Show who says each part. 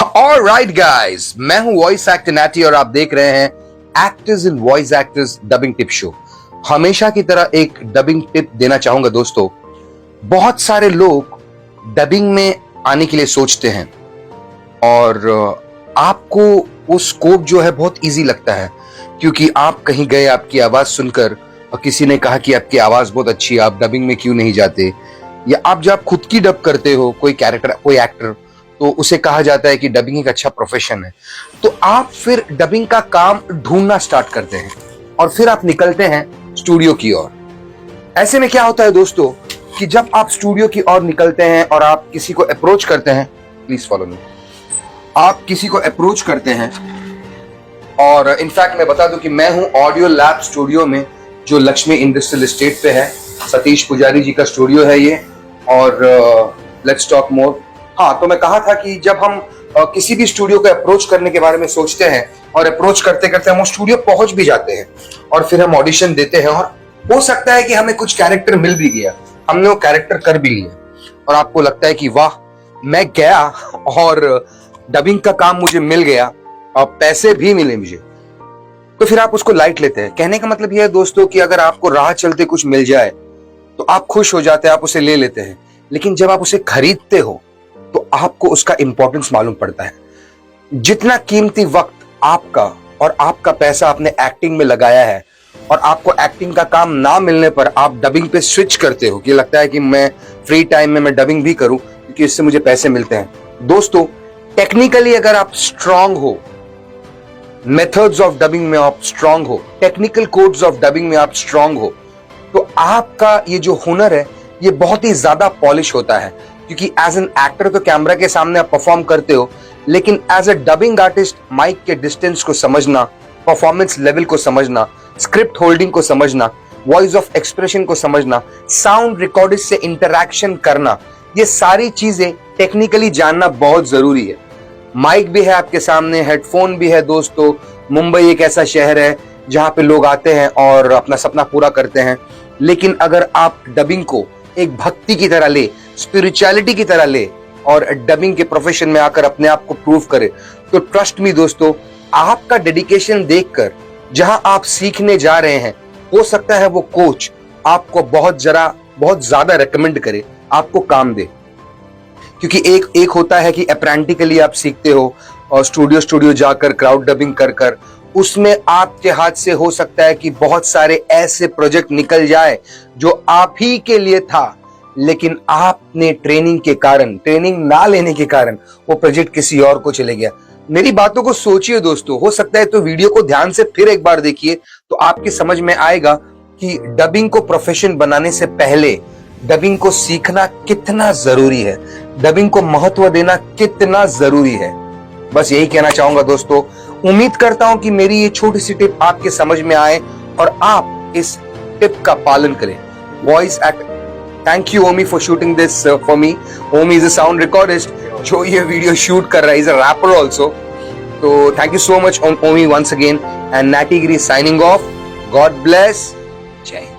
Speaker 1: Alright guys, मैं हूं voice actor natty और आप देख रहे हैं actors in voice actors dubbing tip show. हमेशा की तरह एक डबिंग टिप देना चाहूंगा दोस्तों। बहुत सारे लोग डबिंग में आने के लिए सोचते हैं और आपको वो स्कोप जो है बहुत इजी लगता है, क्योंकि आप कहीं गए, आपकी आवाज सुनकर और किसी ने कहा कि आपकी आवाज बहुत अच्छी है, आप डबिंग में क्यों नहीं जाते, या आप जब खुद की डब करते हो कोई कैरेक्टर, कोई एक्टर, तो उसे कहा जाता है कि डबिंग एक अच्छा प्रोफेशन है। तो आप फिर डबिंग का काम ढूंढना स्टार्ट करते हैं और फिर आप निकलते हैं स्टूडियो की ओर। ऐसे में क्या होता है दोस्तों कि जब आप स्टूडियो की ओर निकलते हैं और आप किसी को अप्रोच करते हैं, प्लीज फॉलो मी, आप किसी को अप्रोच करते हैं, और इनफैक्ट मैं बता दूं कि मैं हूं ऑडियो लैब स्टूडियो में, जो लक्ष्मी इंडस्ट्रियल एस्टेट पे है। सतीश पुजारी जी का स्टूडियो है ये। और लेट्स टॉक मोर। हाँ, तो मैं कहा था कि जब हम किसी भी स्टूडियो को अप्रोच करने के बारे में सोचते हैं और अप्रोच करते करते हम वो स्टूडियो पहुंच भी जाते हैं और फिर हम ऑडिशन देते हैं, और हो सकता है कि हमें कुछ कैरेक्टर मिल भी गया, हमने वो कैरेक्टर कर भी लिया और आपको लगता है कि वाह, मैं गया और डबिंग का काम मुझे मिल गया और पैसे भी मिले मुझे, तो फिर आप उसको लाइट लेते हैं। कहने का मतलब यह है दोस्तों कि अगर आपको राह चलते कुछ मिल जाए तो आप खुश हो जाते हैं, आप उसे ले लेते हैं, लेकिन जब आप उसे खरीदते हो तो आपको उसका इंपॉर्टेंस मालूम पड़ता है। जितना कीमती वक्त आपका और आपका पैसा आपने एक्टिंग में लगाया है और आपको एक्टिंग का काम ना मिलने पर आप डबिंग पे स्विच करते हो कि लगता है कि मैं फ्री टाइम में मैं डबिंग भी करूं क्योंकि इससे मुझे पैसे मिलते हैं। दोस्तों, टेक्निकली अगर आप स्ट्रांग हो, मेथड्स ऑफ डबिंग में आप स्ट्रांग हो, टेक्निकल कोड्स ऑफ डबिंग में आप स्ट्रांग हो, तो आपका ये जो हुनर है ये बहुत ही ज्यादा पॉलिश होता है। क्योंकि एज एन एक्टर तो कैमरा के सामने आप परफॉर्म करते हो, लेकिन as a dubbing artist mic के डिस्टेंस को समझना, परफॉर्मेंस लेवल को समझना, स्क्रिप्ट होल्डिंग को समझना, वॉइस ऑफ एक्सप्रेशन को समझना, साउंड रिकॉर्डिस्ट से इंटरैक्शन करना, ये सारी चीजें टेक्निकली जानना बहुत जरूरी है। माइक भी है आपके सामने, हेडफोन भी है दोस्तों। मुंबई एक ऐसा शहर है जहां पे लोग आते हैं और अपना सपना पूरा करते हैं, लेकिन अगर आप डबिंग को एक भक्ति की तरह ले, स्पिरिचुअलिटी की तरह ले और डबिंग के प्रोफेशन में आकर अपने आप को प्रूव करे, तो ट्रस्ट मी दोस्तों, आपका डेडिकेशन देखकर जहां आप सीखने जा रहे हैं, हो सकता है वो कोच आपको बहुत ज्यादा रेकमेंड करे, आपको काम दे। क्योंकि एक होता है कि अप्रेंटिकली आप सीखते हो और स्टूडियो जाकर क्राउड डबिंग कर उसमें आपके हाथ से हो सकता है कि बहुत सारे ऐसे प्रोजेक्ट निकल जाए जो आप ही के लिए था, लेकिन आपने ट्रेनिंग ना लेने के कारण वो प्रोजेक्ट किसी और को चले गया। मेरी बातों को सोचिए दोस्तों, हो सकता है तो वीडियो को ध्यान से फिर एक बार देखिए तो आपकी समझ में आएगा कि डबिंग को प्रोफेशन बनाने से पहले डबिंग को सीखना कितना जरूरी है, डबिंग को महत्व देना कितना जरूरी है। बस यही कहना चाहूंगा दोस्तों। उम्मीद करता हूं कि मेरी ये छोटी सी टिप आपके समझ में आए और आप इस टिप का पालन करें। Voice act, thank you Omi for shooting this for me. Omi is a sound recordist जो ये वीडियो शूट कर रहा है, इज अ रैपर ऑल्सो। तो thank you so much Omi once again, and Natty Giri signing off. God bless. जय हिंद।